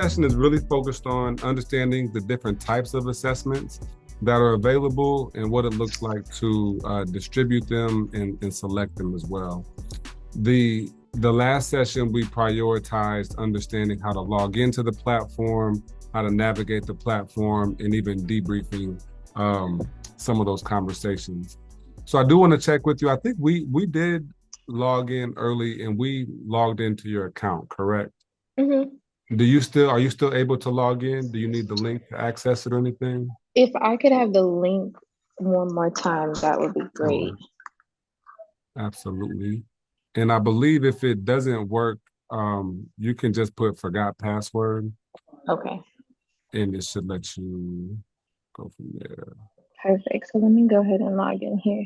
session is really focused on understanding the different types of assessments that are available and what it looks like to distribute them and select them as well. The last session, we prioritized understanding how to log into the platform, how to navigate the platform, and even debriefing some of those conversations. So I do want to check with you. I think we did log in early and we logged into your account, correct? Hmm. Are you still able to log in? Do you need the link to access it or anything? If I could have the link one more time, that would be great. Sure, absolutely. And I believe if it doesn't work, you can just put forgot password Okay, and it should let you go from there. perfect. So let me go ahead and log in here.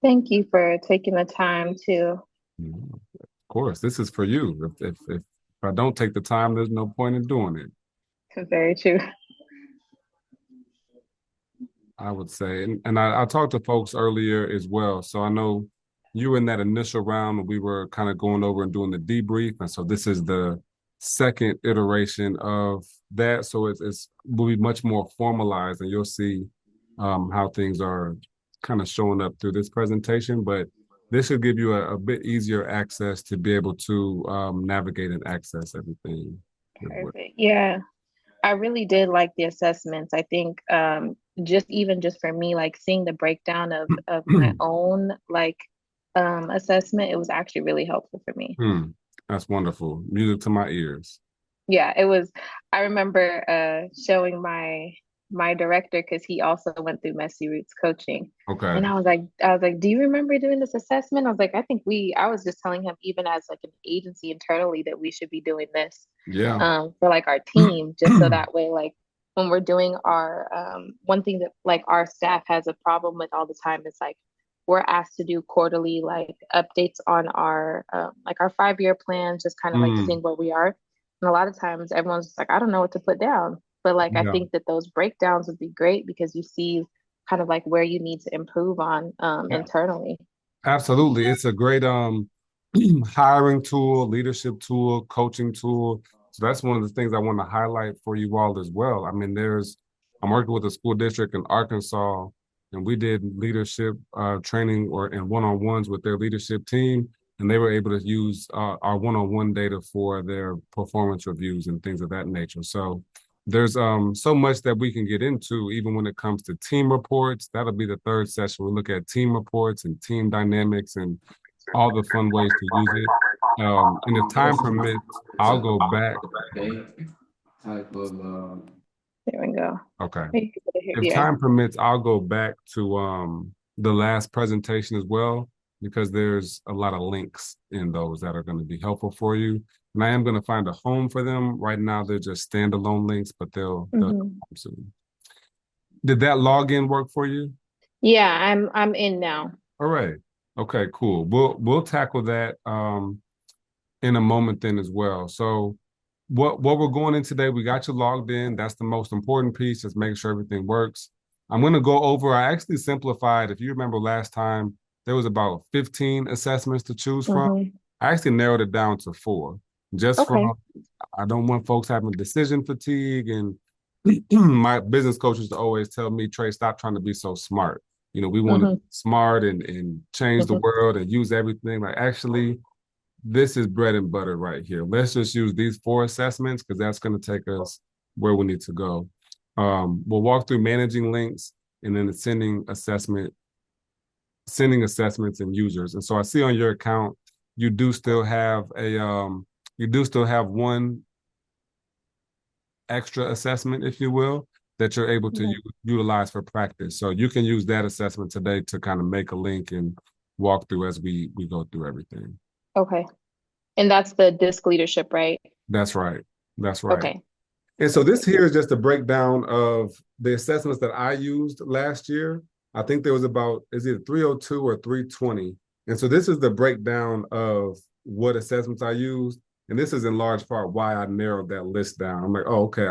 Thank you for taking the time to. Mhm. Of course, this is for you. If I don't take the time, there's no point in doing it, Very true. I would say. And I talked to folks earlier as well. So I know you were in that initial round when we were kind of going over and doing the debrief. And so this is the second iteration of that. So it's will be much more formalized and you'll see how things are kind of showing up through this presentation. But this should give you a bit easier access to be able to navigate and access everything. Perfect. Yeah, I really did like the assessments. I think just for me, like seeing the breakdown of my own assessment, it was actually really helpful for me. Hmm, that's wonderful. Music to my ears. Yeah, it was. I remember showing my director because he also went through Messy Roots coaching, and Okay. I was like, do you remember doing this assessment? I was like, I was just telling him even as like an agency internally that we should be doing this Yeah. for like our team, just so that way like when we're doing our one thing that like our staff has a problem with all the time is like we're asked to do quarterly like updates on our like our 5 year plan, just kind of like Mm, seeing where we are. And a lot of times everyone's just like, I don't know what to put down. But like I yeah, think that those breakdowns would be great because you see kind of like where you need to improve on a- internally. absolutely. It's a great hiring tool, leadership tool, coaching tool. So that's one of the things I want to highlight for you all as well. I mean, I'm working with a school district in Arkansas, and we did leadership training or and one-on-ones with their leadership team, and they were able to use our one-on-one data for their performance reviews and things of that nature. So there's so much that we can get into, even when it comes to team reports. That'll be the third session. We look at team reports and team dynamics and all the fun ways to use it. And if time permits, I'll go back. Type of There we go. Okay. If Yeah. time permits, I'll go back to the last presentation as well, because there's a lot of links in those that are going to be helpful for you. And I am going to find a home for them. Right now, they're just standalone links, but they'll Hmm. come soon. Did that login work for you? Yeah, I'm in now. All right. Okay, cool. We'll tackle that in a moment then as well. So what we're going in today, we got you logged in. That's the most important piece, just making sure everything works. I'm going to go over, I actually simplified. If you remember last time, there was about 15 assessments to choose from. Hmm. I actually narrowed it down to four, just from, Okay. I don't want folks having decision fatigue. And my business coaches always tell me, Trey, stop trying to be so smart. We want to be Hmm. smart and change the Hmm. world and use everything. Like, actually, this is bread and butter right here. Let's just use these four assessments because that's going to take us where we need to go. We'll walk through managing links and then sending assessments and users. And so I see on your account, you do still have one extra assessment, if you will, that you're able to utilize for practice. So you can use that assessment today to kind of make a link and walk through as we go through everything. Okay. And that's the disc leadership, right? That's right. That's right. Okay. And so this Perfect. here is just a breakdown of the assessments that I used last year. I think there was about, is it 302 or 320? And so this is the breakdown of what assessments I used. And this is in large part why I narrowed that list down. I'm like, oh, okay,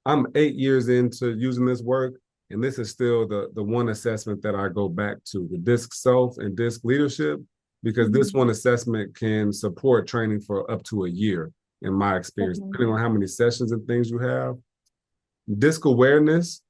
I'm 8 years into using this work, and this is still the one assessment that I go back to, the DISC self and DISC leadership, because this Mhm. one assessment can support training for up to a year. in my experience, Mhm. depending on how many sessions and things you have. Disc awareness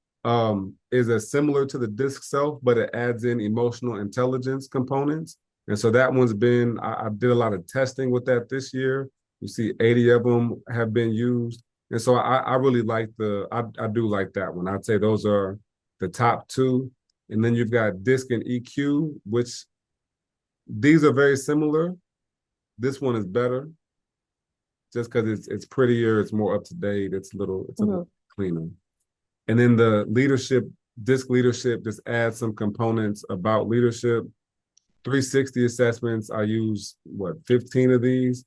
is as similar to the disc self, but it adds in emotional intelligence components. And so that one's been, I did a lot of testing with that this year. You see 80 of them have been used. And so I really like I do like that one. I'd say those are the top two. And then you've got disc and EQ, which these are very similar. This one is better just because it's prettier, it's more up to date, it's a little Mhm. cleaner. And then the leadership, disc leadership, just add some components about leadership. 360 assessments, I use 15 of these,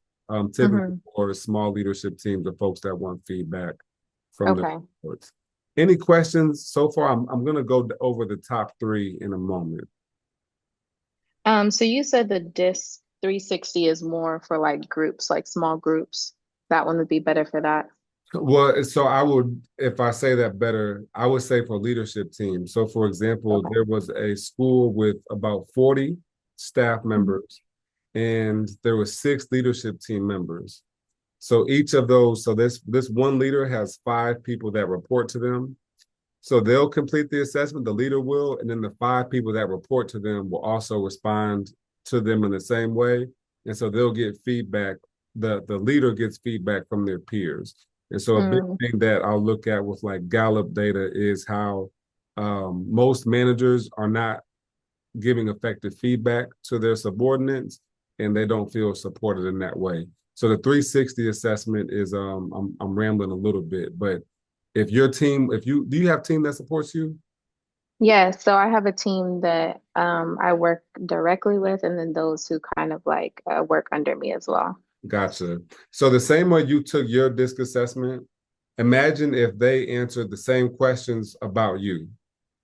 typically Mhm. for small leadership teams of folks that want feedback from the Okay. reports. Any questions so far? I'm going to go over the top three in a moment. So you said the DIS 360 is more for like groups, like small groups. That one would be better for that. Well, so I would, if I say that better, I would say for leadership teams. So, for example, Okay. there was a school with about 40 staff Mhm. members, and there were 6 leadership team members. So each of those, so this one leader has 5 people that report to them. So they'll complete the assessment, the leader will, and then the 5 people that report to them will also respond to them in the same way. And so they'll get feedback. The leader gets feedback from their peers. And so a big Mm, thing that I'll look at with like Gallup data is how most managers are not giving effective feedback to their subordinates, and they don't feel supported in that way. So the 360 assessment is I'm rambling a little bit, but if your team, if you do you have a team that supports you? yeah, so I have a team that I work directly with, and then those who kind of like work under me as well. Gotcha. So the same way you took your disc assessment, imagine if they answered the same questions about you.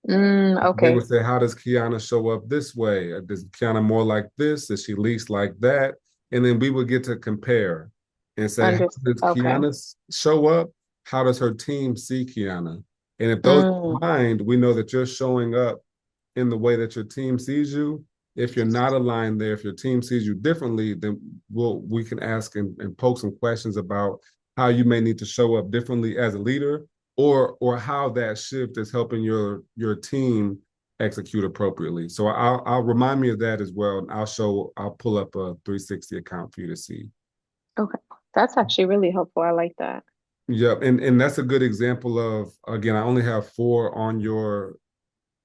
They Okay. would say, how does Kiana show up this way? Does Kiana more like this? Is she least like that? And then we would get to compare and say, how Under does okay. Kiana show up? How does her team see Kiana? And if those Mm, are aligned, we know that you're showing up in the way that your team sees you. If you're not aligned there, if your team sees you differently, then we can ask and poke some questions about how you may need to show up differently as a leader, or how that shift is helping your team execute appropriately. So I'll remind me of that as well. And I'll pull up a 360 account for you to see. okay. That's actually really helpful. I like that. Yep. And that's a good example of, again, I only have 4 on your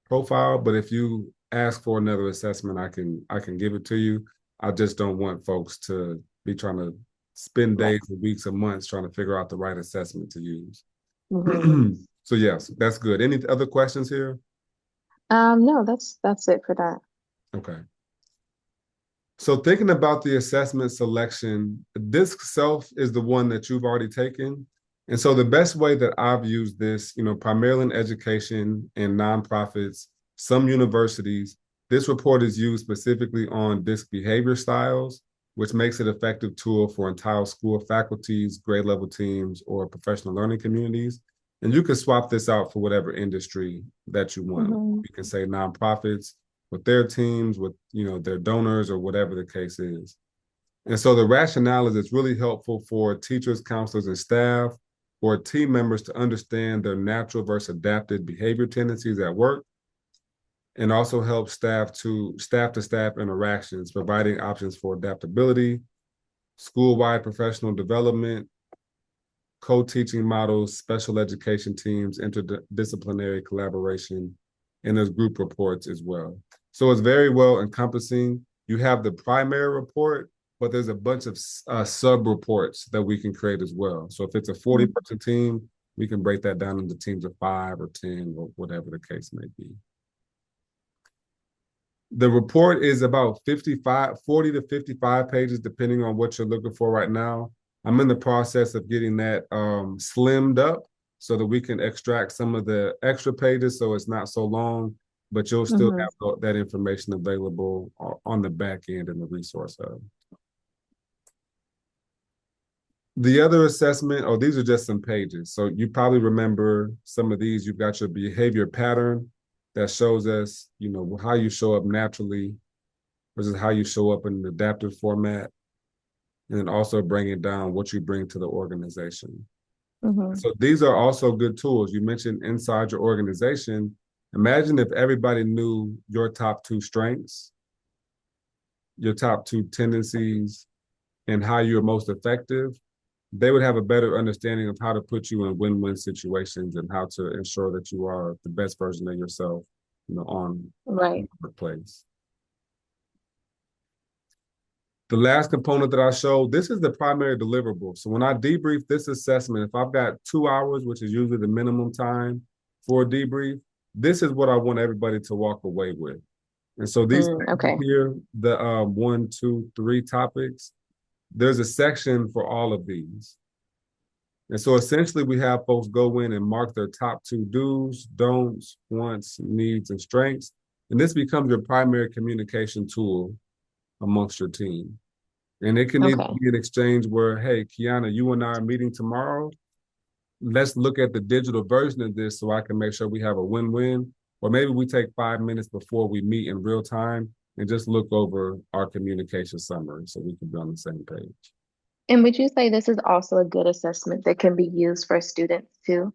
profile, but if you ask for another assessment, I can give it to you. I just don't want folks to be trying to spend Right. days and weeks and months trying to figure out the right assessment to use. Hmm. So yes, that's good. Any other questions here? No, that's it for that. Okay. So thinking about the assessment selection, disc self is the one that you've already taken. And so the best way that I've used this, primarily in education and nonprofits, some universities, this report is used specifically on disc behavior styles, which makes it an effective tool for entire school faculties, grade level teams, or professional learning communities. And you can swap this out for whatever industry that you want. Hmm. You can say nonprofits, with their teams, with their donors, or whatever the case is. And so the rationale is it's really helpful for teachers, counselors, and staff or team members to understand their natural versus adapted behavior tendencies at work, and also help staff to staff interactions, providing options for adaptability, school-wide professional development, co-teaching models, special education teams, interdisciplinary collaboration, and there's group reports as well. So it's very well encompassing. You have the primary report, but there's a bunch of sub reports that we can create as well. So if it's a 40-person team, we can break that down into teams of 5 or 10 or whatever the case may be. The report is about 40 to 55 pages, depending on what you're looking for right now. I'm in the process of getting that slimmed up so that we can extract some of the extra pages so it's not so long, but you'll still Hmm. have that information available on the back end in the resource hub. The other assessment, these are just some pages. So you probably remember some of these. You've got your behavior pattern that shows us, how you show up naturally versus how you show up in an adaptive format. and then also bringing down what you bring to the organization. Mm-hmm. So these are also good tools. You mentioned inside your organization. Imagine if everybody knew your top two strengths, your top two tendencies, and how you're most effective. They would have a better understanding of how to put you in win-win situations and how to ensure that you are the best version of yourself, on the Right. workplace. The last component that I showed, this is the primary deliverable. So when I debrief this assessment, if I've got 2 hours, which is usually the minimum time for a debrief, this is what I want everybody to walk away with. And so these pages Okay. here, the 1, 2, 3 topics, there's a section for all of these. And so essentially we have folks go in and mark their top two do's, don'ts, wants, needs, and strengths. And this becomes your primary communication tool amongst your team. And it can either Okay. be an exchange where, hey, Kiana, you and I are meeting tomorrow. Let's look at the digital version of this so I can make sure we have a win-win. Or maybe we take 5 minutes before we meet in real time and just look over our communication summary so we can be on the same page. And would you say this is also a good assessment that can be used for students too?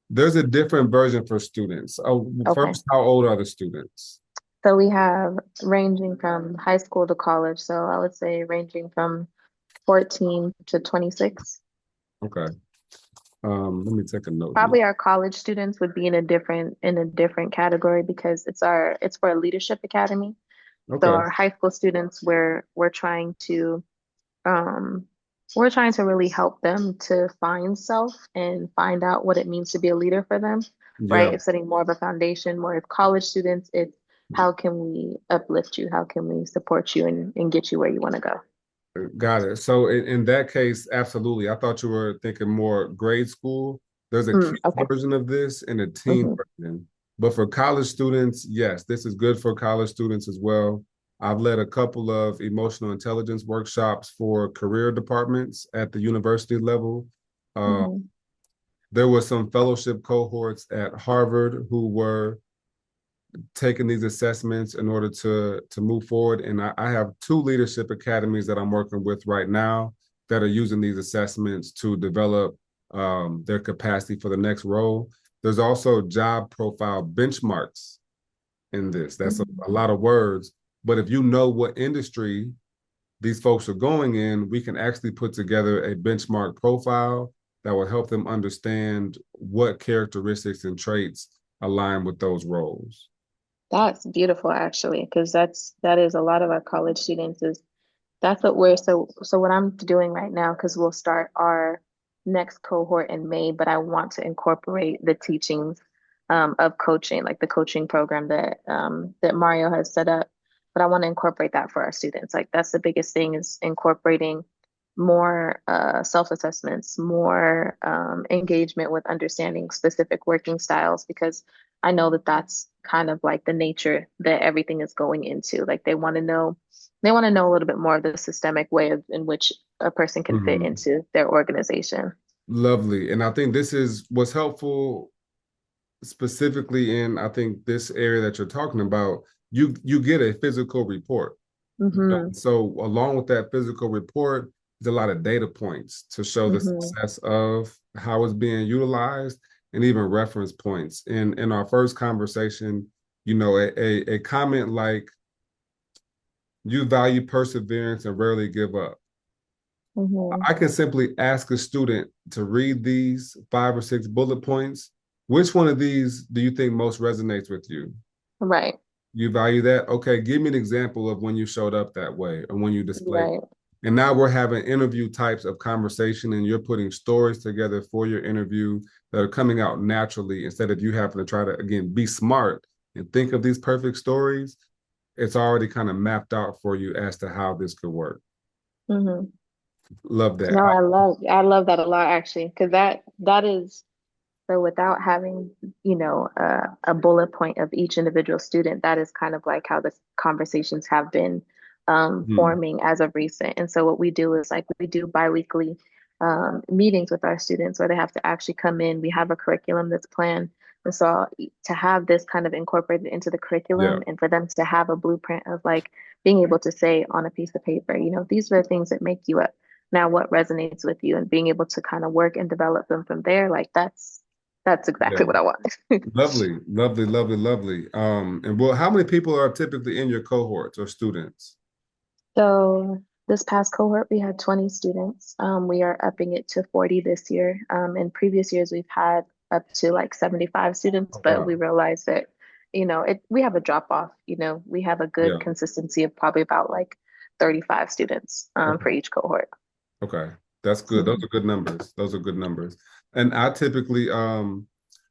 There's a different version for students. Oh, Okay. first, how old are the students? So we have ranging from high school to college. So I would say ranging from 14 to 26. Okay. Let me take a note here. Probably our college students would be in a different category because it's for a leadership academy. So Okay. our high school students, um we're trying to really help them to find self and find out what it means to be a leader for them, Yeah. right? It's setting more of a foundation. More of college students, it's how can we uplift you? How can we support you and get you where you want to go? Got it. So in that case, absolutely. I thought you were thinking more grade school. There's a kid Okay. version of this and a teen Hmm. version. But for college students, yes, this is good for college students as well. I've led a couple of emotional intelligence workshops for career departments at the university level. Uh, Hmm. there were some fellowship cohorts at Harvard who were taking these assessments in order to move forward. And I have two leadership academies that I'm working with right now that are using these assessments to develop their capacity for the next role. There's also job profile benchmarks in this. That's a Hmm. lot of words. But if you know what industry these folks are going in, we can actually put together a benchmark profile that will help them understand what characteristics and traits align with those roles. That's beautiful actually, because that is a lot of our college students is that's what we're so what I'm doing right now, because we'll start our next cohort in May, but I want to incorporate the teachings of coaching, like the coaching program that Mario has set up. But I want to incorporate that for our students. Like that's the biggest thing is incorporating more self-assessments, more engagement with understanding specific working styles, because I know that that's kind of like the nature that everything is going into. Like they want to know a little bit more of the systemic way in which a person can fit Mhm. into their organization. Lovely. And I think this is what's helpful specifically in I think this area that you're talking about. You get a physical report. Hmm. So along with that physical report, there's a lot of data points to show the Hmm. success of how it's being utilized and even reference points. In our first conversation, a comment like you value perseverance and rarely give up. Hmm. I can simply ask a student to read these 5 or 6 bullet points. Which one of these do you think most resonates with you? Right. You value that? Okay, give me an example of when you showed up that way or when you displayed. Right. And now we're having interview types of conversation and you're putting stories together for your interview that are coming out naturally instead of you having to try to, again, be smart and think of these perfect stories. It's already kind of mapped out for you as to how this could work. Hmm. Love that. No, I love that a lot actually, because that is so without having, a bullet point of each individual student, that is kind of like how the conversations have been Hmm. forming as of recent. And so what we do is like we do biweekly meetings with our students where they have to actually come in. We have a curriculum that's planned. And so to have this kind of incorporated into the Yeah. curriculum and for them to have a blueprint of like being able to say on a piece of paper, these are the things that make you up. Now, what resonates with you, and being able to kind of work and develop them from there, like that's exactly Yeah. what I want. Lovely, lovely, lovely, lovely. And well, how many people are typically in your cohorts or students? So this past cohort, we had 20 students. We are upping it to 40 this year. In previous years, we've had up to like 75 students, Oh, but we wow. realized that, we have a drop off, we have a good Yeah. consistency of probably about like 35 students Okay. for each cohort. Okay. That's good. Those Mhm. are good numbers. Those are good numbers. And I typically,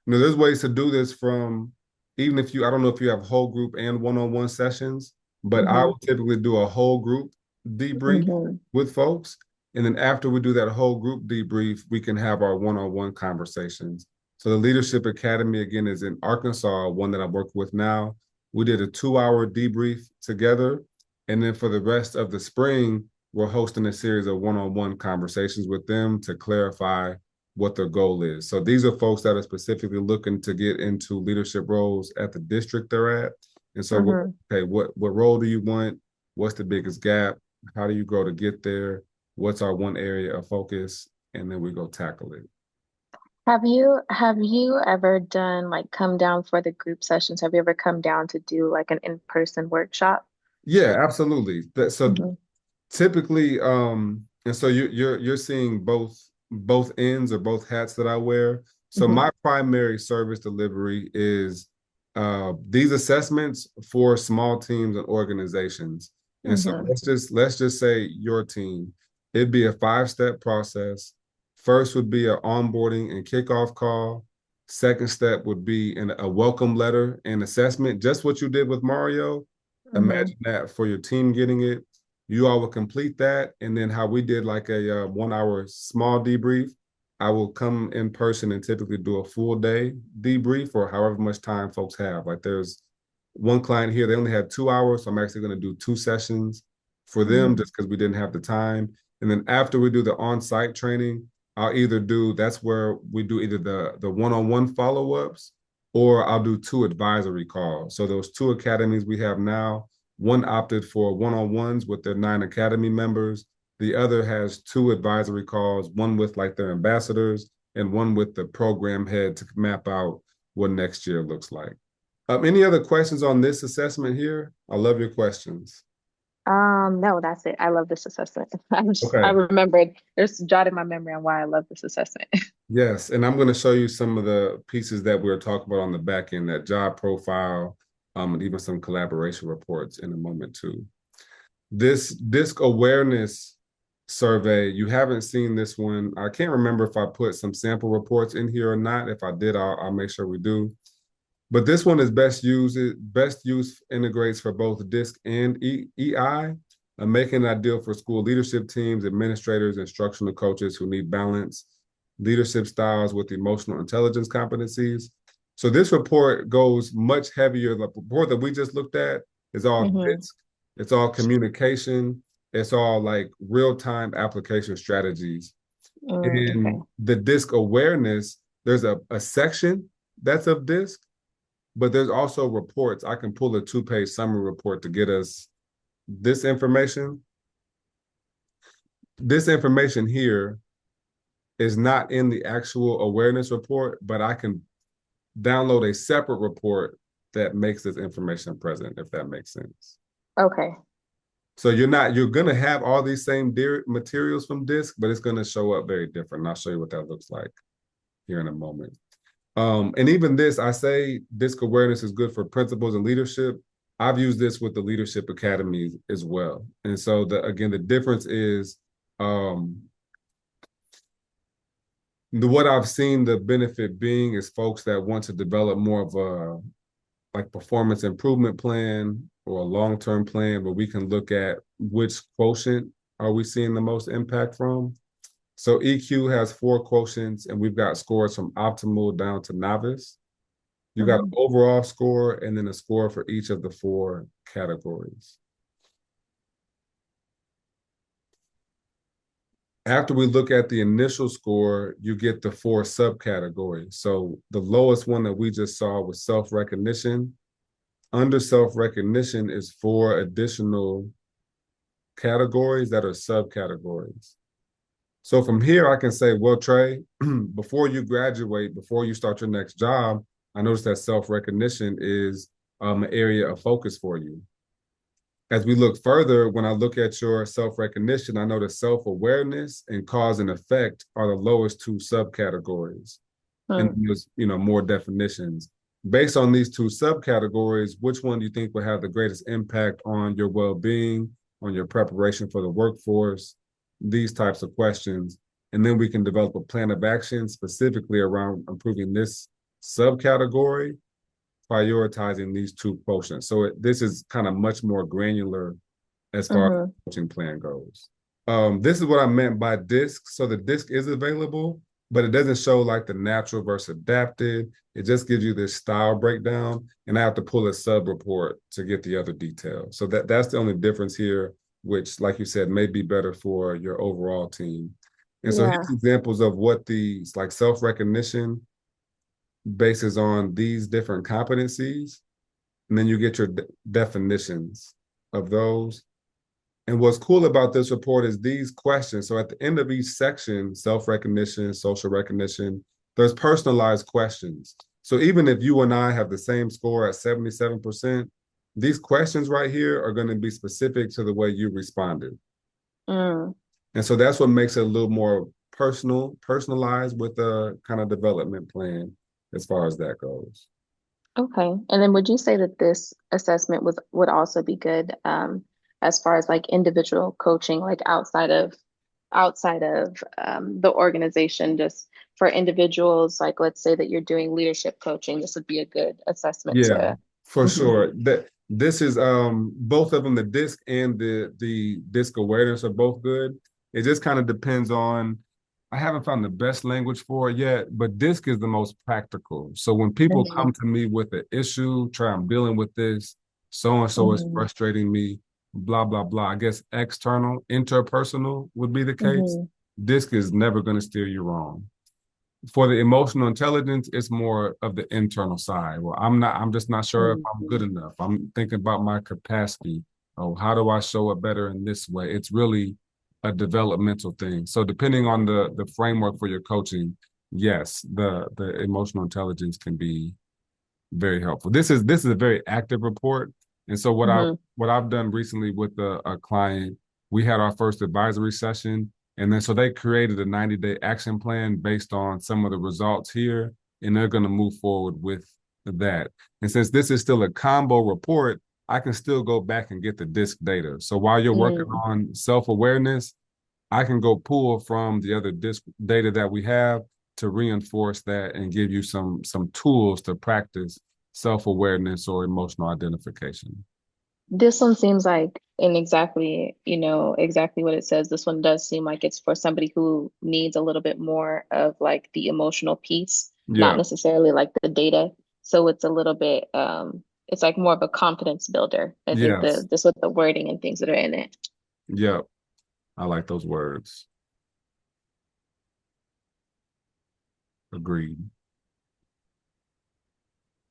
there's ways to do this from even if you, I don't know if you have whole group and one-on-one sessions, but I Mhm. will typically do a whole group debrief Mhm. with folks. And then after we do that whole group debrief, we can have our one-on-one conversations. So the Leadership Academy, again, is in Arkansas, one that I'm working with now. We did a 2 hour debrief together. And then for the rest of the spring, we're hosting a series of one-on-one conversations with them to clarify what their goal is. So these are folks that are specifically looking to get into leadership roles at the district they're at. And so, Mhm. okay, what role do you want? What's the biggest gap? How do you grow to get there? What's our one area of focus? And then we go tackle it. Have you ever done like come down for the group sessions? Have you ever come down to do like an in-person workshop? Yeah, absolutely. So Hmm. typically, and so you're seeing both ends or both hats that I wear. So Hmm. my primary service delivery is these assessments for small teams and organizations. And so Hmm. let's just say your team. It'd be a 5-step process. First would be an onboarding and kickoff call. Second step would be a welcome letter and assessment, just what you did with Mario. Hmm. Imagine that for your team getting it. You all will complete that. And then how we did like a 1 hour small debrief, I will come in person and typically do a full day debrief or however much time folks have. Like there's one client here, they only had 2 hours. So I'm actually going to do 2 sessions for them Hmm. just because we didn't have the time. And then after we do the on-site training, I'll either do, that's where we do either the one-on-one follow-ups or I'll do 2 advisory calls. So those 2 academies we have now, one opted for one-on-ones with their 9 academy members. The other has 2 advisory calls, one with like their ambassadors and one with the program head to map out what next year looks like. Any other questions on this assessment here? I love your questions. No, that's it. I love this assessment. I Okay. remembered, there's jotted my memory on why I love this assessment. Yes, and I'm going to show you some of the pieces that we were talking about on the back end, that job profile, and even some collaboration reports in a moment too. This DISC awareness survey, you haven't seen this one. I can't remember if I put some sample reports in here or not. If I did, I'll make sure we do. But this one is best use integrates for both DISC and EI, making it ideal for school leadership teams, administrators, instructional coaches who need balance, leadership styles with emotional intelligence competencies. So this report goes much heavier. The report that we just looked at is all Hmm. DISC, it's all communication, it's all like real-time application strategies. Okay. In the DISC awareness, there's a section that's of DISC, but there's also reports. I can pull a 2-page summary report to get us this information. This information here is not in the actual awareness report, but I can download a separate report that makes this information present, if that makes sense. Okay. So you're gonna have all these same materials from DISC, but it's gonna show up very different. And I'll show you what that looks like here in a moment. And even this, I say DISC awareness is good for principals and leadership. I've used this with the Leadership Academy as well. And so the difference is what I've seen the benefit being is folks that want to develop more of a like performance improvement plan or a long-term plan where we can look at which quotient are we seeing the most impact from. So EQ has 4 quotients and we've got scores from optimal down to novice. You got an Hmm. overall score and then a score for each of the 4 categories. After we look at the initial score, you get the 4 subcategories. So the lowest one that we just saw was self-recognition. under self-recognition is 4 additional categories that are subcategories. So from here, I can say, well, Trey, before you graduate, before you start your next job, I noticed that self-recognition is an area of focus for you. As we look further, when I look at your self-recognition, I know that self-awareness and cause and effect are the lowest 2 subcategories. And Hmm. there's, more definitions. Based on these 2 subcategories, which one do you think will have the greatest impact on your well-being, on your preparation for the workforce, these types of questions. And then we can develop a plan of action specifically around improving this subcategory, prioritizing these 2 quotients. So this is kind of much more granular as far as Hmm. the coaching plan goes. This is what I meant by DISC. So the DISC is available, but it doesn't show like the natural versus adapted. It just gives you this style breakdown, and I have to pull a sub report to get the other details. So that's the only difference here, which, like you said, may be better for your overall team. And so Yeah. here's examples of what these like self-recognition bases on these different competencies, and then you get your definitions of those. And what's cool about this report is these questions. So at the end of each section, self-recognition, social recognition, there's personalized questions. So even if you and I have the same score at 77%, these questions right here are going to be specific to the way you responded. Mm. And so that's what makes it a little more personalized with a kind of development plan as far as that goes. Okay. And then would you say that this assessment would also be good as far as like individual coaching, like outside of the organization, just for individuals, like let's say that you're doing leadership coaching, this would be a good assessment Yeah, to. for Mhm. sure. That this is both of them, the disc and the disc awareness are both good. It just kind of depends on, I haven't found the best language for it yet, but disc is the most practical. So when people come Mhm. to me with an issue, try I'm dealing with this, so and so is Mhm. frustrating me, blah blah blah. I guess external, interpersonal would be the case. Mhm. Disc is never going to steer you wrong. For the emotional intelligence, it's more of the internal side. Well, I'm just not sure if I'm good Mhm. enough. I'm thinking about my capacity. Oh, how do I show up better in this way? It's really a developmental thing. So depending on the framework for your coaching, yes, the emotional intelligence can be very helpful. This is a very active report. And so Mhm. what I've done recently with a client, we had our first advisory session, and then so they created a 90-day action plan based on some of the results here, and they're going to move forward with that. And since this is still a combo report, I can still go back and get the disc data. So while you're working Mm. on self-awareness, I can go pull from the other disc data that we have to reinforce that and give you some tools to practice self-awareness or emotional identification. This one seems like in exactly, exactly what it says. This one does seem like it's for somebody who needs a little bit more of like the emotional piece, not Yeah. necessarily like the data. So it's a little bit, it's like more of a confidence builder. I think Yes. just with the wording and things that are in it. Yep. I like those words. Agreed.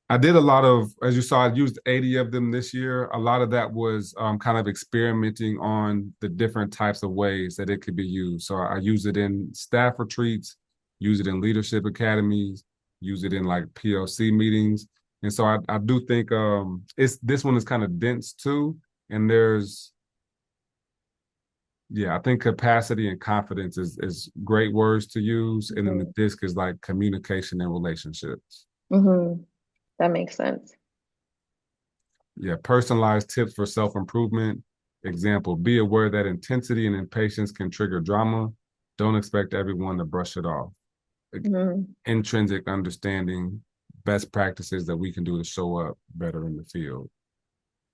I did a lot of, as you saw, I used 80 of them this year. A lot of that was kind of experimenting on the different types of ways that it could be used. So I use it in staff retreats, use it in leadership academies, use it in like PLC meetings. And so I do think this one is kind of dense too. And I think capacity and confidence is great words to use. And then the Hmm. disc is like communication and relationships. Hmm. That makes sense. Yeah, personalized tips for self-improvement. Example, be aware that intensity and impatience can trigger drama. Don't expect everyone to brush it off. Hmm. Intrinsic understanding, best practices that we can do to show up better in the field.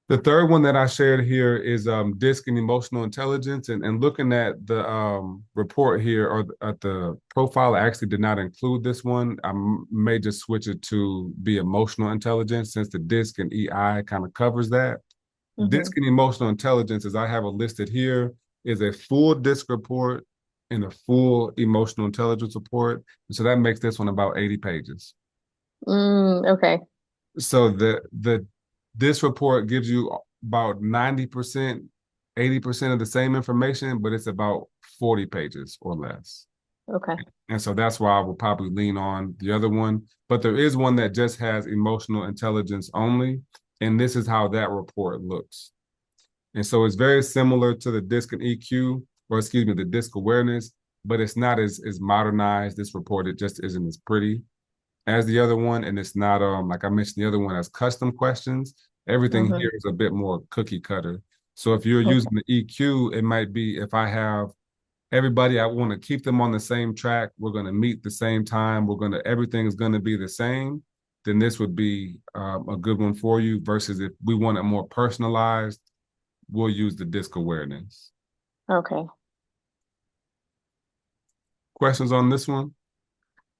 The third one that I shared here is DISC and emotional intelligence. And looking at the report here or at the profile, I actually did not include this one. I may just switch it to be emotional intelligence since the DISC and EI kind of covers that. Hmm. DISC and emotional intelligence, as I have it listed here, is a full DISC report and a full emotional intelligence report. And so that makes this one about 80 pages. Okay. So the This report gives you about 90%, 80% of the same information, but it's about 40 pages or less. Okay. And so that's why I will probably lean on the other one. But there is one that just has emotional intelligence only. And this is how that report looks. And so it's very similar to the DISC and EQ, or excuse me, the DISC awareness, but it's not as modernized. This report, it just isn't as pretty as the other one. And it's not, like I mentioned, the other one has custom questions. Everything Mm-hmm. here is a bit more cookie cutter. So if you're Okay. using the EQ, it might be if I have everybody, I want to keep them on the same track. We're going to meet the same time. Everything is going to be the same. Then this would be a good one for you versus if we want it more personalized, we'll use the DISC awareness. Okay. Questions on this one?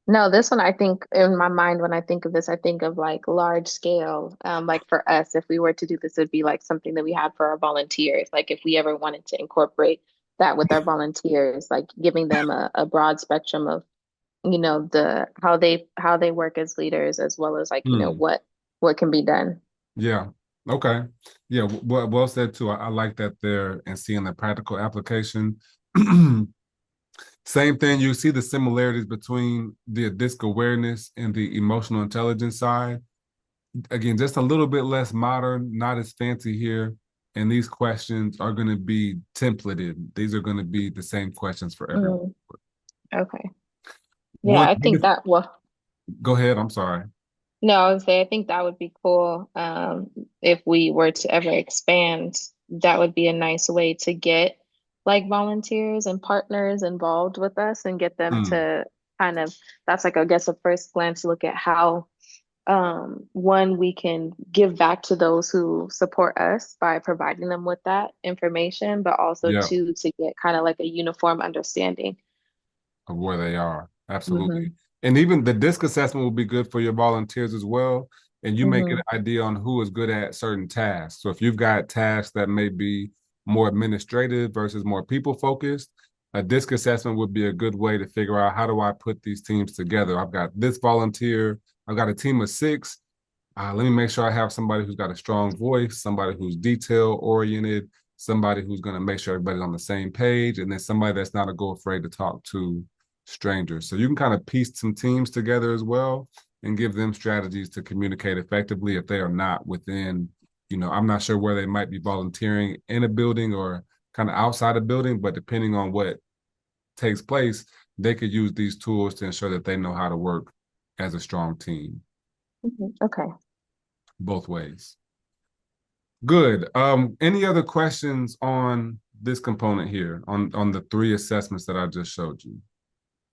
No, this one I think in my mind when I think of this, I think of like large scale. Like for us, if we were to do this, it'd be like something that we had for our volunteers. Like if we ever wanted to incorporate that with our volunteers, like giving them a broad spectrum of, the how they work as leaders as well as like, Hmm. what can be done. Yeah. Okay. Yeah. Well said too. I like that there and seeing the practical application. Same thing. You see the similarities between the DISC awareness and the emotional intelligence side. Again, just a little bit less modern, not as fancy here. And these questions are going to be templated. These are going to be the same questions for everyone. Mm, okay. Yeah, What, I think that well, go ahead. I'm sorry. no, I would say I think that would be cool. If we were to ever expand, that would be a nice way to get like volunteers and partners involved with us and get them Hmm. to kind of, that's like, I guess, a first glance look at how one, we can give back to those who support us by providing them with that information, but also Yeah. two, to get kind of like a uniform understanding. Of where they are. Hmm. Absolutely. And even the DISC assessment will be good for your volunteers as well. And you may get Hmm. an idea on who is good at certain tasks. So if you've got tasks that may be more administrative versus more people focused, a DISC assessment would be a good way to figure out how do I put these teams together. I've got this volunteer, I've got a team of 6. Let me make sure I have somebody who's got a strong voice, somebody who's detail oriented, somebody who's going to make sure everybody's on the same page, and then somebody that's not a go afraid to talk to strangers. So you can kind of piece some teams together as well and give them strategies to communicate effectively if they are not within, I'm not sure where they might be volunteering in a building or kind of outside a building, but depending on what takes place, they could use these tools to ensure that they know how to work as a strong team Okay. both ways. Good. Any other questions on this component here on the 3 assessments that I just showed you?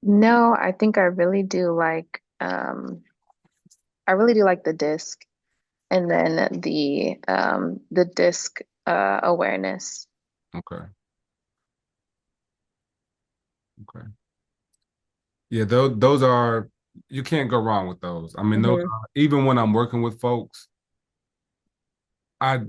No, I think I really do like the disc and then the disc awareness. Okay. Okay. Yeah, those are, you can't go wrong with those. I mean, those Hmm. are, even when I'm working with folks, I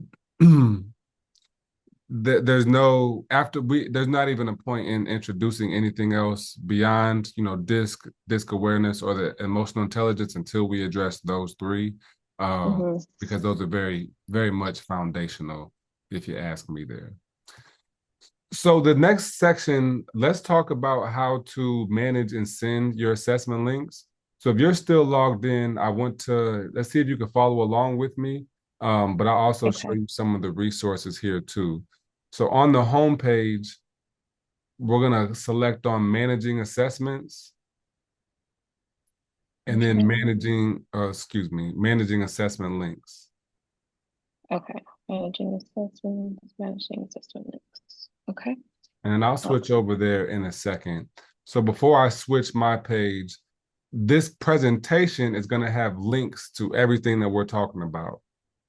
there's no after we there's not even a point in introducing anything else beyond disc awareness or the emotional intelligence until we address those 3, Hmm. because those are very very much foundational if you ask me there. So the next section, let's talk about how to manage and send your assessment links. So if you're still logged in, let's see if you can follow along with me. But I'll also show Okay. you some of the resources here too. So on the home page, we're gonna select on managing assessments and then Okay. managing assessment links. Okay. Managing assessment links. Okay. And I'll Oh, switch over there in a second. So before I switch my page, this presentation is going to have links to everything that we're talking about.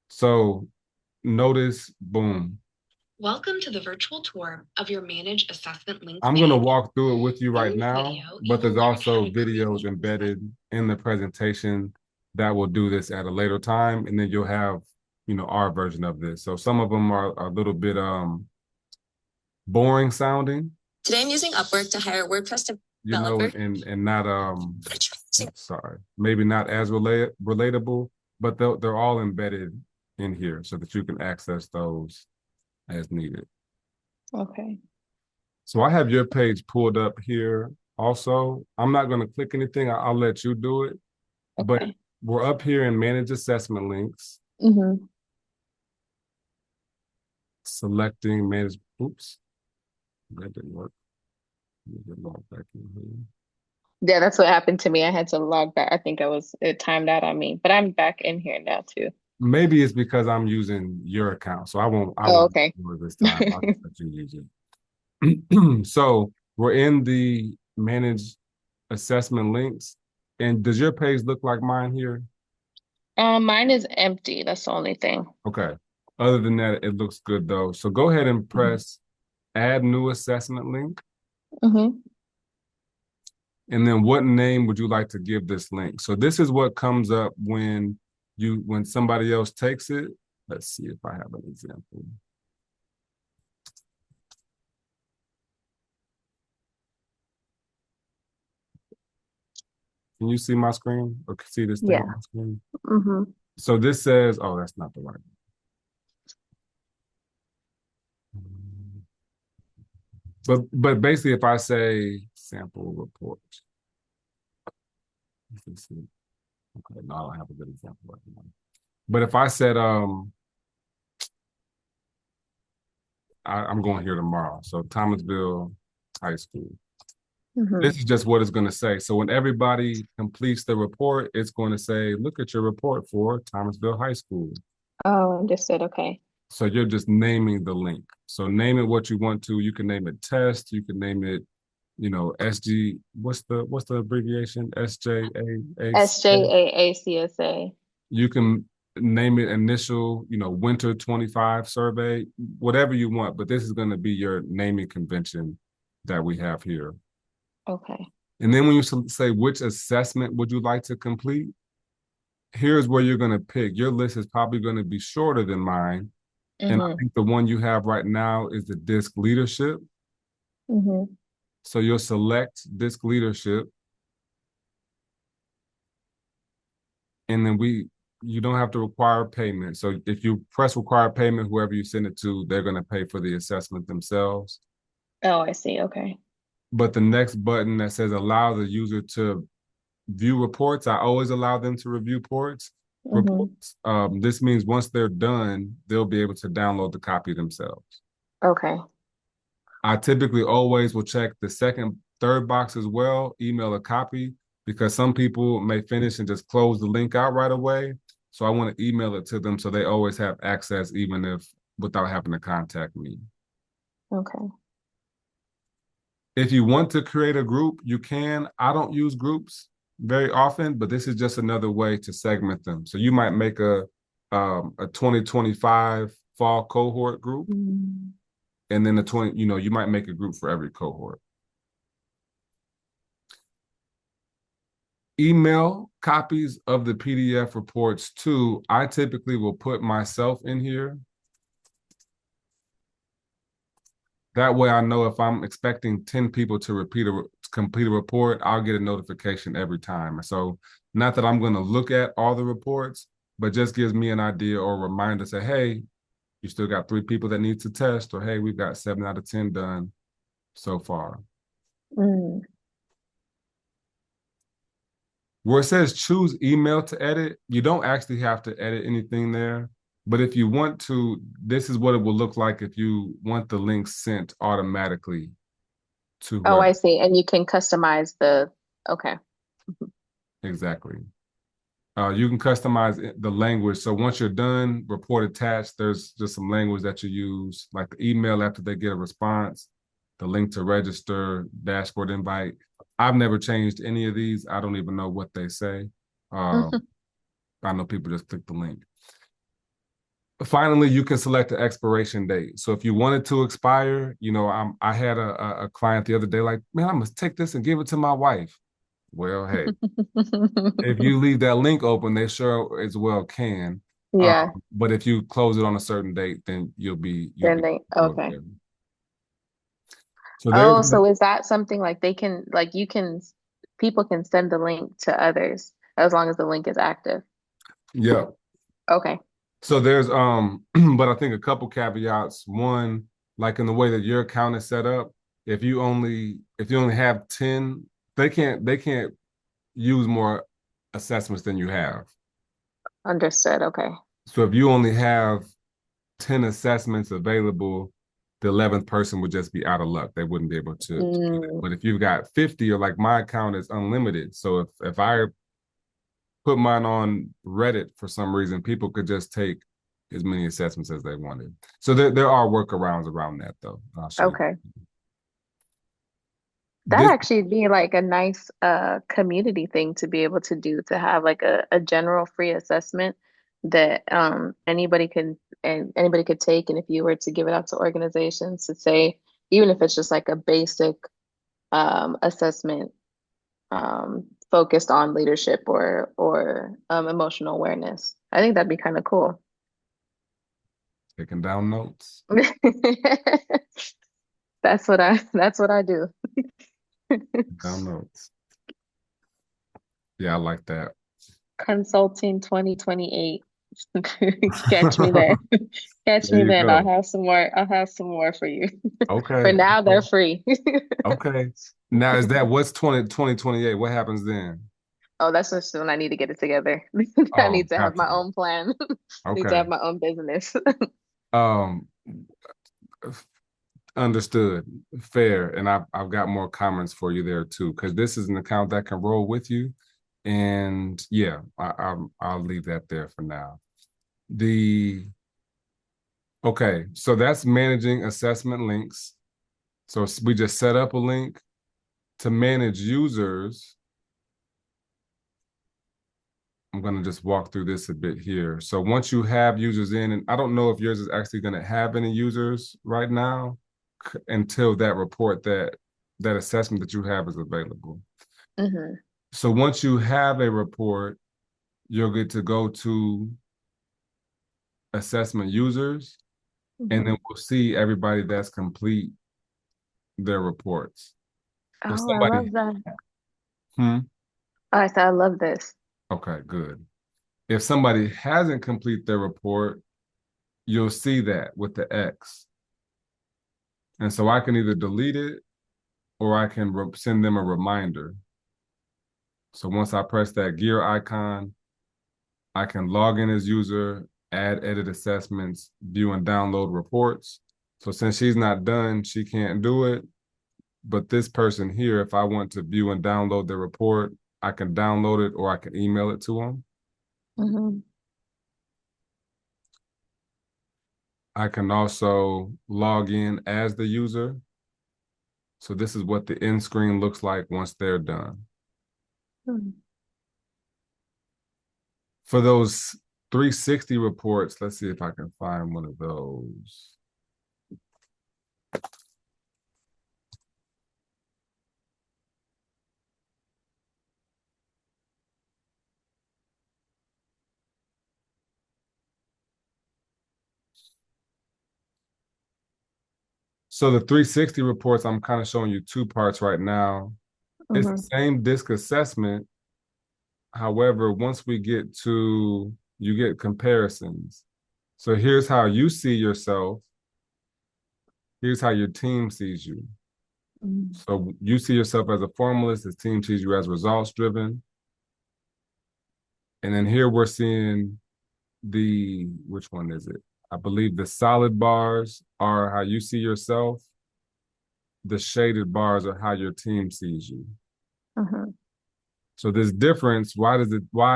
So notice, boom. Welcome to the virtual tour of your Manage Assessment Links I'm going to page. walk through it with you right In this now, video, but you will there's learn how also to videos create embedded in the presentation that will do this at a later time. And then you'll have, our version of this. So some of them are a little bit boring sounding, Today I'm using Upwork to hire a WordPress developer. and not sorry, maybe not as relatable, but they're all embedded in here so that you can access those as needed. Okay. So I have your page pulled up here also. I'm not going to click anything. I'll let you do it. But Okay. we're up here in manage assessment links, Mm-hmm. selecting manage. Oops, that didn't work. Let me get logged back in here. Yeah, that's what happened to me. I had to log back. I think it timed out on me, but I'm back in here now too. Maybe it's because I'm using your account, so I Oh, won't okay. do it this time. I'll just let you use it. So we're in the manage assessment links. And does your page look like mine here? Mine is empty. That's the only thing. Okay. Other than that, it looks good though. So go ahead and press add new assessment link. Mm-hmm. And then what name would you like to give this link? So this is what comes up when somebody else takes it. Let's see if I have an example. Can you see my screen or see this thing Yeah. on my screen? Mm-hmm. So this says, oh, that's not the right one. But basically, if I say sample report, you can see. Okay, no, I don't have a good example right now. But if I said, I'm going here tomorrow. So Thomasville High School. Mm-hmm. This is just what it's going to say. So when everybody completes the report, it's going to say, look at your report for Thomasville High School. Oh, understood. Okay. So you're just naming the link. So name it what you want to. You can name it test. You can name it, SG. What's the abbreviation? SJAA. SJAACSA. You can name it initial, winter 25 survey, whatever you want. But this is going to be your naming convention that we have here. Okay. And then when you say which assessment would you like to complete, here's where you're going to pick. Your list is probably going to be shorter than mine. And I Mm-hmm. think the one you have right now is the disc leadership. Mm-hmm. So you'll select disc leadership. And then you don't have to require payment. So if you press require payment, whoever you send it to, they're going to pay for the assessment themselves. Oh, I see. Okay. But the next button that says allow the user to view reports, I always allow them to review Mm-hmm. reports. This means once they're done, they'll be able to download the copy themselves. Okay. I typically always will check the second, third box as well, email a copy, because some people may finish and just close the link out right away. So I want to email it to them so they always have access, even if without having to contact me. Okay. If you want to create a group, you can. I don't use groups very often, but this is just another way to segment them. So you might make a 2025 fall cohort group, Mm-hmm. and then you might make a group for every cohort. Email copies of the PDF reports too. I typically will put myself in here. That way I know if I'm expecting 10 people to complete a report, I'll get a notification every time. So not that I'm going to look at all the reports, but just gives me an idea or a reminder to say, hey, you still got 3 people that need to test, or hey, we've got 7 out of 10 done so far. Mm. Where it says choose email to edit, you don't actually have to edit anything there. But if you want to, this is what it will look like if you want the link sent automatically to Oh, whoever. I see. And you can customize okay. Exactly. You can customize the language. So once you're done, report attached, there's just some language that you use, like the email after they get a response, the link to register, dashboard invite. I've never changed any of these. I don't even know what they say. I know people just click the link. Finally, you can select the expiration date. So if you want it to expire, I had a client the other day like, man, I'm gonna take this and give it to my wife. Well, hey, if you leave that link open, they sure as well can. Yeah. But if you close it on a certain date, then you'll be Okay. So there's Oh, so is that something like people can send the link to others as long as the link is active? yeah. Okay. So there's but I think a couple caveats. One, like in the way that your account is set up, if you only have 10, they can't use more assessments than you have. Understood. Okay. So if you only have 10 assessments available, the 11th person would just be out of luck. They wouldn't be able to do that. Mm, But if you've got 50, or like my account is unlimited. So if I put mine on Reddit for some reason, people could just take as many assessments as they wanted. So there are workarounds around that though. I'll show you. okay. That This actually be like a nice community thing to be able to do, to have like a general free assessment that anybody could take. And if you were to give it out to organizations to say, even if it's just like a basic assessment focused on leadership or emotional awareness, I think that'd be kind of cool. taking down notes. That's what I do. Down notes. Yeah, I like that. Consulting 2028. Catch me there. Catch There me you then. go. I'll have some more for you. For Okay. now, they're free. Okay. Now is that what's 2028? What happens then? Oh, that's just when I need to get it together. I Oh, need to have my gotcha. own plan. Need to Okay. have my own business. Um, understood. Fair. And I've got more comments for you there too, because this is an account that can roll with you. And yeah, I'll leave that there for now. The Okay, so that's managing assessment links. So we just set up a link to manage users. I'm going to just walk through this a bit here. So once you have users in, and I don't know if yours is actually going to have any users right now until that report, that assessment that you have is available. Hmm. So once you have a report, you'll get to go to assessment users, and Hmm. then we'll see everybody that's complete their reports. If Oh, I somebody, love that. hmm, I said I love this. okay, good. If somebody hasn't complete their report, you'll see that with the X. And so I can either delete it or I can send them a reminder. So once I press that gear icon, I can log in as user, add edit assessments, view and download reports. So since she's not done, she can't do it. But this person here, if I want to view and download the report, I can download it or I can email it to them. Hmm. I can also log in as the user. So this is what the end screen looks like once they're done. For those 360 reports, let's see if I can find one of those. So the 360 reports, I'm kind of showing you two parts right now. It's the Hmm. same DISC assessment. However, once we get to, you get comparisons. So here's how you see yourself. Here's how your team sees you. Hmm. So you see yourself as a formalist, the team sees you as results driven. And then here we're seeing which one is it? I believe the solid bars are how you see yourself. The shaded bars are how your team sees you. Hmm. So this difference, why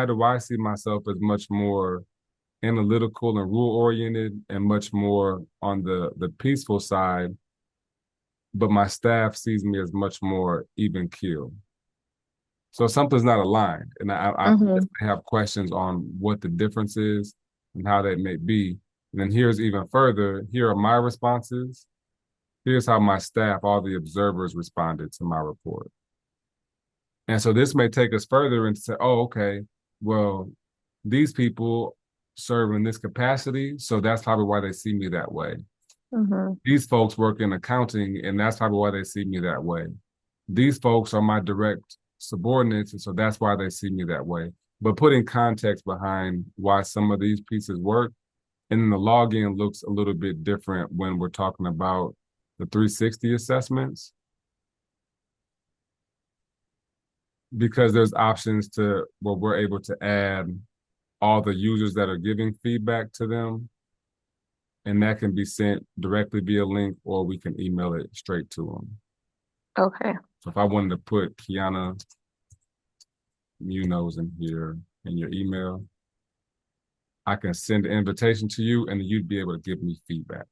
do I see myself as much more analytical and rule oriented and much more on the peaceful side, but my staff sees me as much more even keel. So something's not aligned. And I Hmm. have questions on what the difference is and how that may be. And then here's even further, here are my responses. Here's how my staff, all the observers responded to my report. And so this may take us further and say, oh, okay, well, these people serve in this capacity, so that's probably why they see me that way. Hmm. These folks work in accounting, and that's probably why they see me that way. These folks are my direct subordinates, and so that's why they see me that way. But putting context behind why some of these pieces work And then the login looks a little bit different when we're talking about the 360 assessments, because there's options to where we're able to add all the users that are giving feedback to them. And that can be sent directly via link, or we can email it straight to them. Okay. So if I wanted to put Kiana Munoz in here in your email, I can send an invitation to you and you'd be able to give me feedback.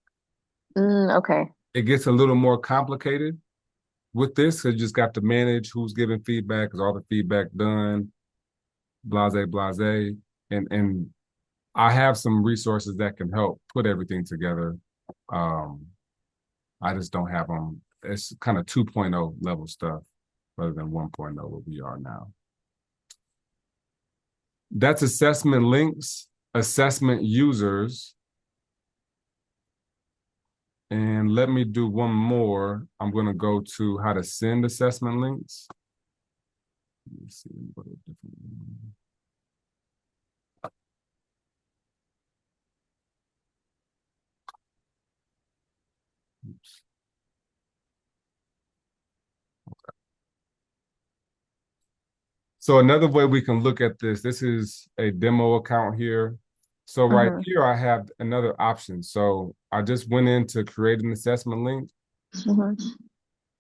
Okay. It gets a little more complicated with this because you just got to manage who's giving feedback, is all the feedback done, blase, blase. And I have some resources that can help put everything together. I just don't have them. It's kind of 2.0 level stuff rather than 1.0 where we are now. That's assessment links, assessment users. And let me do one more. I'm going to go to how to send assessment links. Let me see what a different one. Oops. Okay. So another way we can look at this is a demo account here. So right here, I have another option. So I just went in to create an assessment link.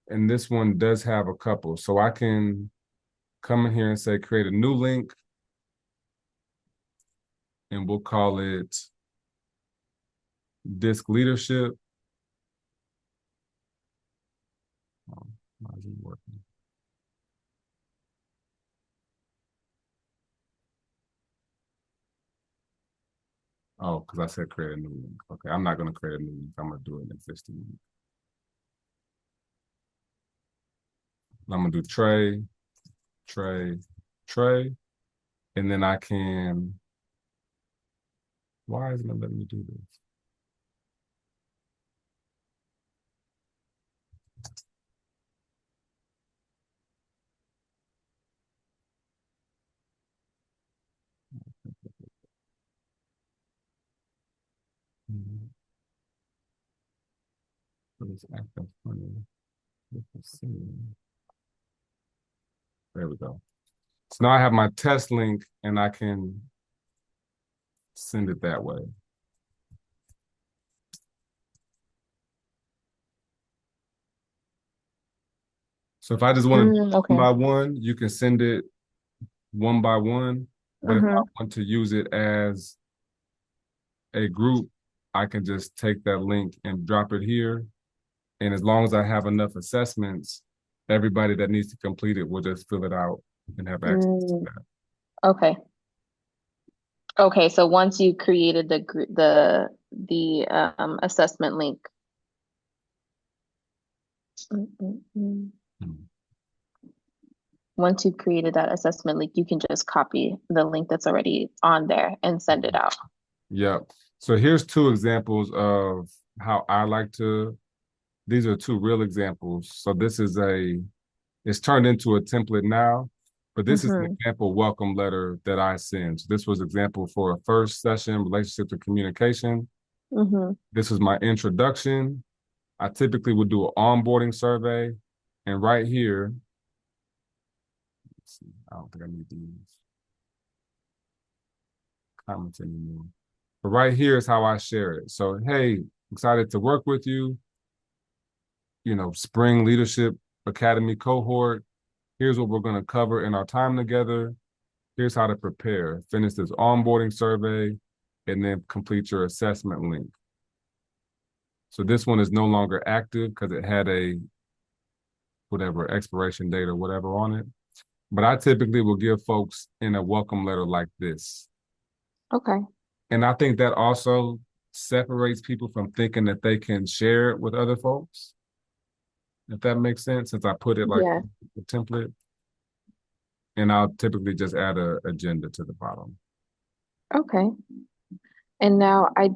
And this one does have a couple. So I can come in here and say, create a new link. And we'll call it Disc Leadership. Oh, why is it working? Oh, because I said create a new link. Okay, I'm not going to create a new link. I'm going to do an existing link. I'm going to do Trey, Trey, Trey. And then I can, why isn't it letting me do this? But it's acting funny. There we go. So now I have my test link and I can send it that way. So if I just want to Okay. one by one, you can send it one by one. But if I want to use it as a group, I can just take that link and drop it here. And as long as I have enough assessments, everybody that needs to complete it will just fill it out and have access to that. Okay. Okay, so once you created the assessment link. Once you've created that assessment link, you can just copy the link that's already on there and send it out. Yep. So here's two examples of how I like to, these are two real examples. So this is it's turned into a template now, but this is an example welcome letter that I send. So this was example for a first session, relationships and communication. This was my introduction. I typically would do an onboarding survey. And right here, let's see, I don't think I need these comments anymore. But right here is how I share it. So, hey, excited to work with you. You know, Spring Leadership Academy cohort. Here's what we're going to cover in our time together. Here's how to prepare. Finish this onboarding survey and then complete your assessment link. So this one is no longer active because it had a whatever expiration date or whatever on it. But I typically will give folks in a welcome letter like this. Okay. And I think that also separates people from thinking that they can share it with other folks. If that makes sense, since I put it like the template. And I'll typically just add an agenda to the bottom. Okay. And now I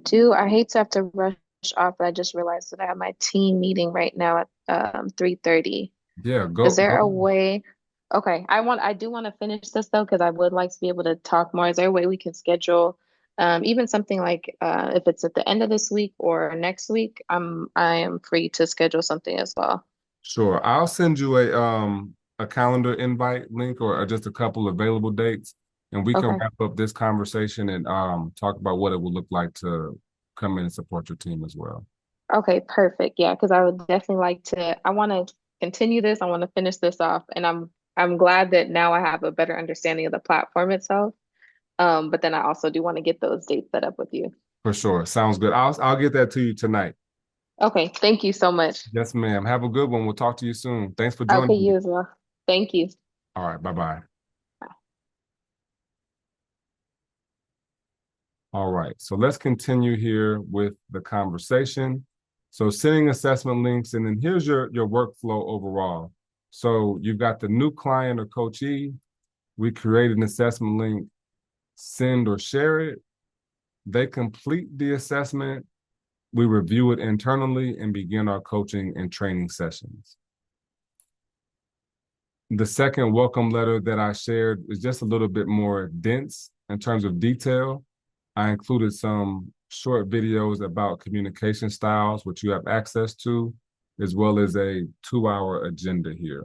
hate to have to rush off, but I just realized that I have my team meeting right now at 3:30. Yeah, go. Is there a way? Okay, I do want to finish this though, because I would like to be able to talk more. Is there a way we can schedule Even something like if it's at the end of this week or next week, I am free to schedule something as well. Sure. I'll send you a calendar invite link or just a couple available dates, and we can Okay. wrap up this conversation and talk about what it will look like to come in and support your team as well. Okay, perfect. Yeah, because I would definitely like to. I want to continue this. I want to finish this off, and I'm glad that now I have a better understanding of the platform itself. But then I also do want to get those dates set up with you. For sure. Sounds good. I'll get that to you tonight. Okay, thank you so much. Yes, ma'am. Have a good one. We'll talk to you soon. Thanks for Okay, joining me. you as well. Thank you. All right. Bye-bye. All right. So let's continue here with the conversation. So sending assessment links, and then here's your workflow overall. So you've got the new client or coachee. We create an assessment link, send or share it. They complete the assessment. We review it internally and begin our coaching and training sessions. The second welcome letter that I shared is just a little bit more dense in terms of detail. I included some short videos about communication styles, which you have access to, as well as a 2-hour agenda here.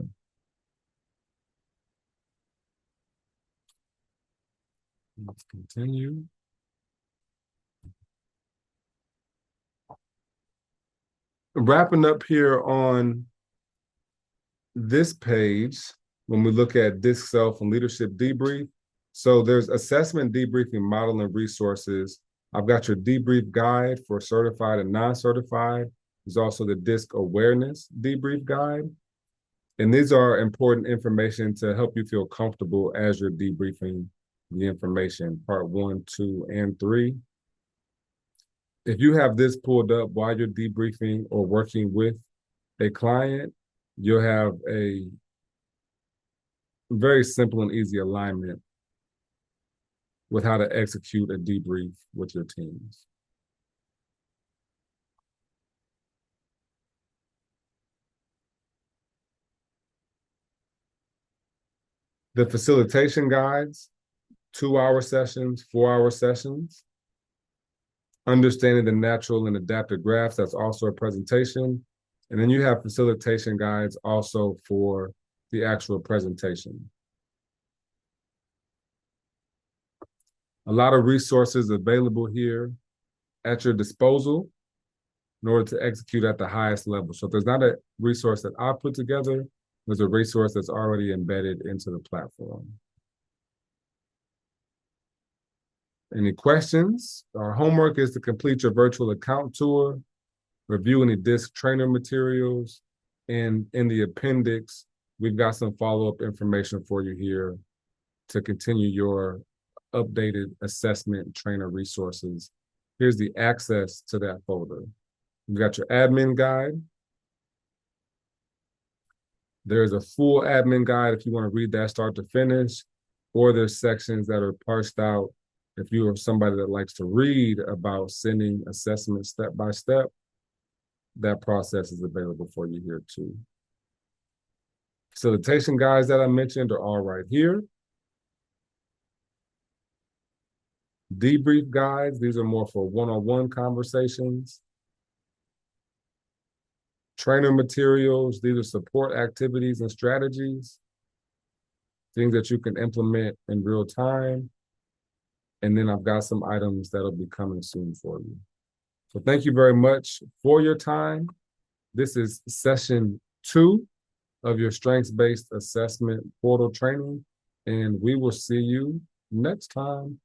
Let's continue. Wrapping up here on this page, when we look at Disc Self and Leadership Debrief, so there's assessment, debriefing, model, and resources. I've got your debrief guide for certified and non-certified. There's also the DISC awareness debrief guide. And these are important information to help you feel comfortable as you're debriefing the information, part 1, 2, and 3. If you have this pulled up while you're debriefing or working with a client, you'll have a very simple and easy alignment with how to execute a debrief with your teams. The facilitation guides, 2-hour sessions, 4-hour sessions. Understanding the natural and adaptive graphs, that's also a presentation. And then you have facilitation guides also for the actual presentation. A lot of resources available here at your disposal in order to execute at the highest level. So if there's not a resource that I put together, there's a resource that's already embedded into the platform. Any questions? Our homework is to complete your virtual account tour, review any DISC trainer materials, and in the appendix, we've got some follow-up information for you here to continue your updated assessment trainer resources. Here's the access to that folder. You've got your admin guide. There's a full admin guide if you want to read that start to finish, or there's sections that are parsed out. If you are somebody that likes to read about sending assessments step by step, that process is available for you here too. Facilitation guides that I mentioned are all right here. Debrief guides, these are more for one-on-one conversations. Trainer materials, these are support activities and strategies, things that you can implement in real time. And then I've got some items that'll be coming soon for you. So thank you very much for your time. This is session 2 of your strengths-based assessment portal training, and we will see you next time.